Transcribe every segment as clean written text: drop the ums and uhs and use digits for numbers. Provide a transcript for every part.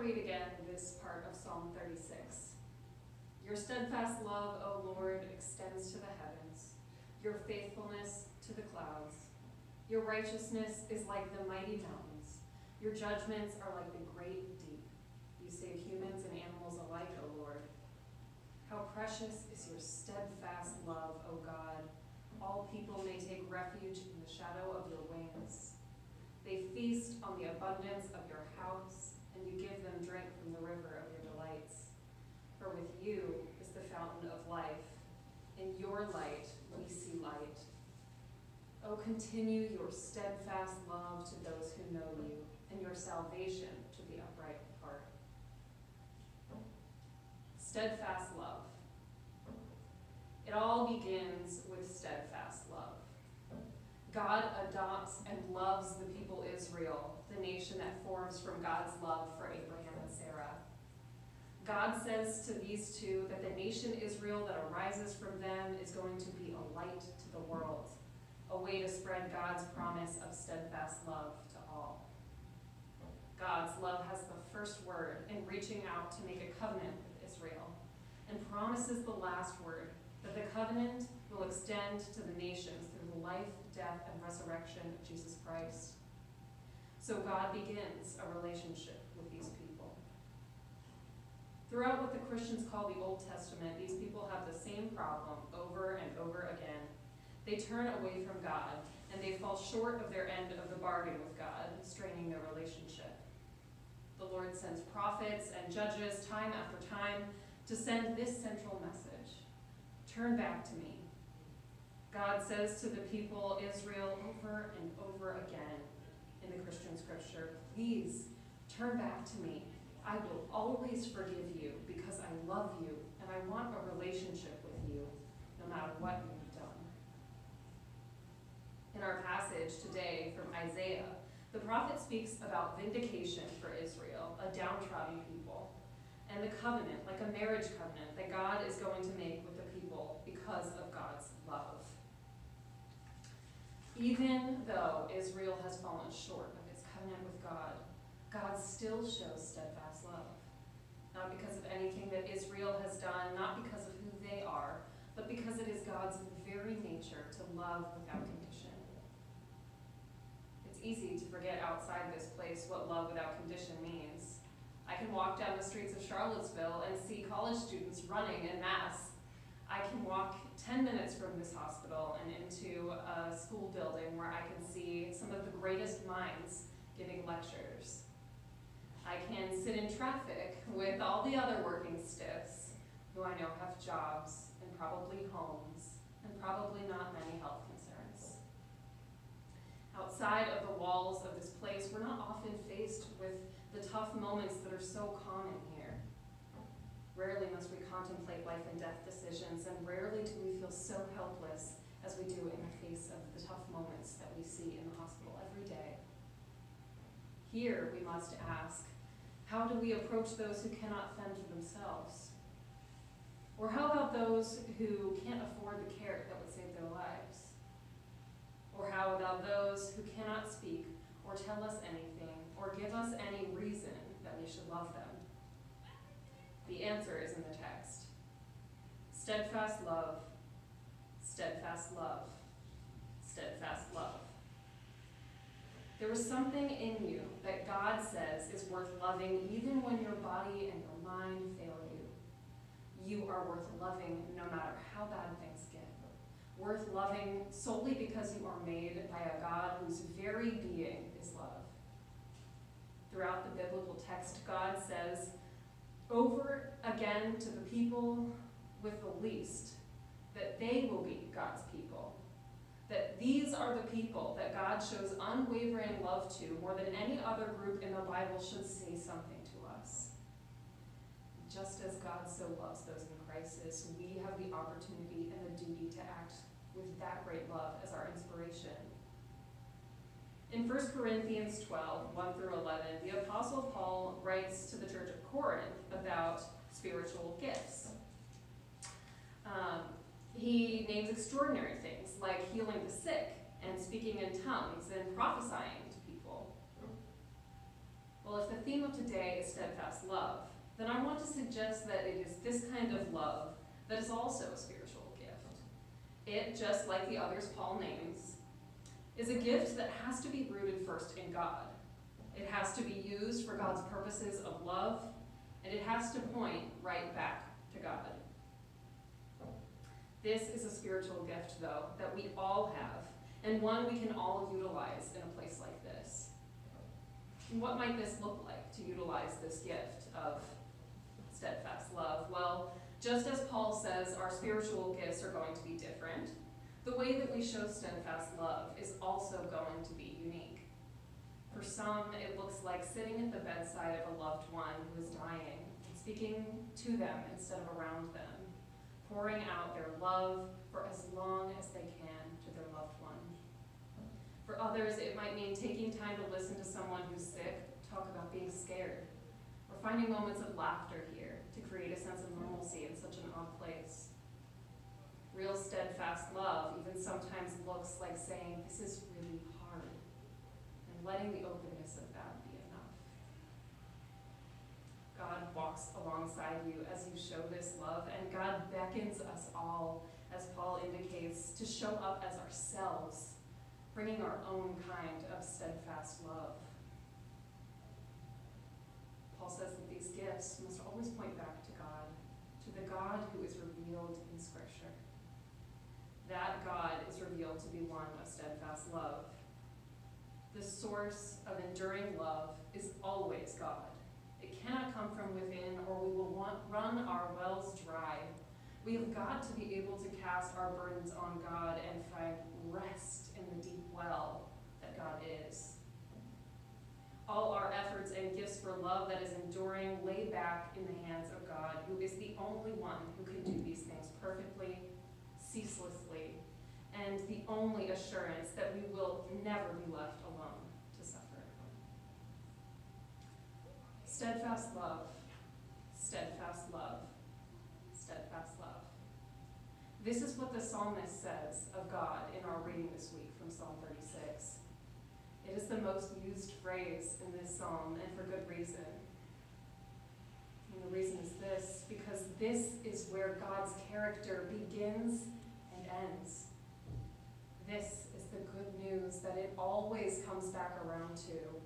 read again this part of Psalm 36. Your steadfast love, O Lord, extends to the heavens, your faithfulness to the clouds. Your righteousness is like the mighty mountains. Your judgments are like the great deep. You save humans and animals alike, O Lord. How precious is your steadfast love, O God. All people may take refuge in the shadow of your wings. They feast on the abundance of your house, and you give them drink from the river of your delights. For with you is the fountain of life. In your light we see light. Oh, continue your steadfast love to those who know you, and your salvation to the upright in heart. Steadfast love. It all begins with steadfast love. God adopts and loves the people Israel, the nation that forms from God's love for Abraham and Sarah. God says to these two that the nation Israel that arises from them is going to be a light to the world, a way to spread God's promise of steadfast love to all. God's love has the first word in reaching out to make a covenant with Israel, and promises the last word, that the covenant will extend to the nations through the life, death, and resurrection of Jesus Christ. So God begins a relationship with these people. Throughout what the Christians call the Old Testament, these people have the same problem over and over again. They turn away from God, and they fall short of their end of the bargain with God, straining their relationship. The Lord sends prophets and judges time after time to send this central message: turn back to me. God says to the people Israel over and over again in the Christian scripture, please turn back to me. I will always forgive you because I love you and I want a relationship with you no matter what you've done. In our passage today from Isaiah, the prophet speaks about vindication for Israel, a downtrodden people, and the covenant, like a marriage covenant, that God is going to make with the people because of God's love. Even though Israel has fallen short of its covenant with God, God still shows steadfast love. Not because of anything that Israel has done, not because of who they are, but because it is God's very nature to love without condition. It's easy to forget outside this place what love without condition means. I can walk down the streets of Charlottesville and see college students running en masse. I can walk 10 minutes from this hospital and into a school building where I can see some of the greatest minds giving lectures. I can sit in traffic with all the other working stiffs who I know have jobs and probably homes and probably not many health concerns. Outside of the walls of this place, we're not often faced with the tough moments that are so common here. Rarely must we contemplate life and death decisions, and rarely do we feel so helpless as we do in the face of the tough moments that we see in the hospital every day. Here we must ask, how do we approach those who cannot fend for themselves? Or how about those who can't afford the care that would save their lives? Or how about those who cannot speak or tell us anything or give us any reason that we should love them? The answer is in the text. Steadfast love, steadfast love, steadfast love. There is something in you that God says is worth loving even when your body and your mind fail you. You are worth loving no matter how bad things get. Worth loving solely because you are made by a God whose very being is love. Throughout the biblical text, God says over again to the people with the least that they will be God's people. That these are the people that God shows unwavering love to more than any other group in the Bible should say something to us. Just as God so loves those in crisis, we have the opportunity and the duty to act with that great love as our inspiration. In 1 Corinthians 12, 1 through 11, the Apostle Paul writes to the church of Corinth about spiritual gifts. He names extraordinary things like healing the sick and speaking in tongues and prophesying to people. Well, if the theme of today today is steadfast love, then I want to suggest that it is this kind of love that is also a spiritual gift. It, just like the others Paul names, is a gift that has to be rooted first in God. It has to be used for God's purposes of love, and it has to point right back to God. This is a spiritual gift, though, that we all have, and one we can all utilize in a place like this. And what might this look like to utilize this gift of steadfast love? Well, just as Paul says our spiritual gifts are going to be different, the way that we show steadfast love is also going to be unique. For some, it looks like sitting at the bedside of a loved one who is dying, and speaking to them instead of around them, pouring out their love for as long as they can to their loved one. For others, it might mean taking time to listen to someone who's sick talk about being scared, or finding moments of laughter here to create a sense of normalcy in such an odd place. Real steadfast love even sometimes looks like saying, "This is really hard," and letting the openness of that be enough. God walks alongside you as you show this love, and God beckons us all, as Paul indicates, to show up as ourselves, bringing our own kind of steadfast love. Paul says that these gifts must always point back to God, to the God who is revealed in Scripture. That God is revealed to be one of steadfast love. The source of enduring love is always God. It cannot come from within, or we will run our wells dry. We have got to be able to cast our burdens on God and find rest in the deep well that God is. All our efforts and gifts for love that is enduring lay back in the hands of God, who is the only one who can do these things perfectly, ceaselessly, and the only assurance that we will never be left alone to suffer. Steadfast love, steadfast love, steadfast love. This is what the psalmist says of God in our reading this week from Psalm 36. It is the most used phrase in this psalm, and for good reason. And the reason is this, because this is where God's character begins and ends. This is the good news that it always comes back around to.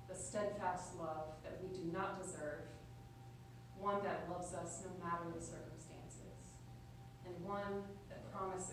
The steadfast love that we do not deserve, one that loves us no matter the circumstances, and one that promises